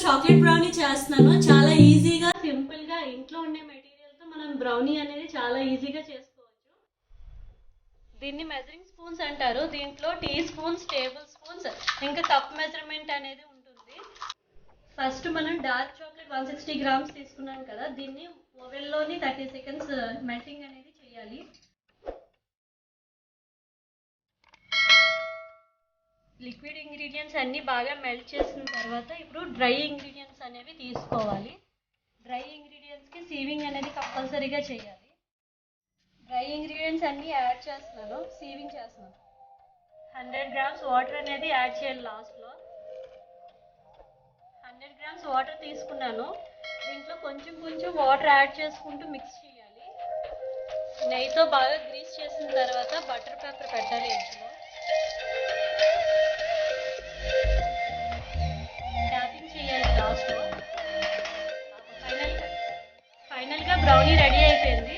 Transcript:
Chocolate brownie చేస్తున్నాను. చాలా ఈజీగా సింపుల్ గా ఇంట్లో ఉండే మెటీరియల్ తో మనం బ్రౌనీ అనేది చాలా ఈజీగా చేసుకోవచ్చు. దీన్ని మెజరింగ్ స్పూన్స్ అంటారు. దీంట్లో టీ స్పూన్స్, టేబుల్ స్పూన్స్, ఇంకా కప్ మెజర్మెంట్ అనేది ఉంటుంది. ఫస్ట్ మనం డార్క్ చాక్లెట్ 160 గ్రామ్స్ తీసుకున్నాం కదా, దీన్ని ఓవెన్లోని 30 సెకండ్స్ మెల్టింగ్ అనేది చేయాలి. లిక్విడ్ ఇంగ్రీడియంట్స్ అన్నీ బాగా మెల్ట్ చేసిన తర్వాత ఇప్పుడు డ్రై ఇంగ్రీడియంట్స్ అనేవి తీసుకోవాలి. డ్రై ఇంగ్రీడియంట్స్కి సీవింగ్ అనేది కంపల్సరీగా చేయాలి. డ్రై ఇంగ్రీడియంట్స్ అన్నీ యాడ్ చేస్తున్నాను, సీవింగ్ చేస్తున్నాను. 100 గ్రామ్స్ వాటర్ అనేది యాడ్ చేయాలి లాస్ట్లో. 100 గ్రామ్స్ వాటర్ తీసుకున్నాను. దీంట్లో కొంచెం కొంచెం వాటర్ యాడ్ చేసుకుంటూ మిక్స్ చేయాలి. నెయ్యితో బాగా గ్రీస్ చేసిన తర్వాత బటర్ పేపర్ పెట్టాలి. ఇంట్లో ట్యాపింగ్ చేయాలి లాస్ట్లో. ఫైనల్గా బ్రౌనీ రెడీ అయిపోయింది.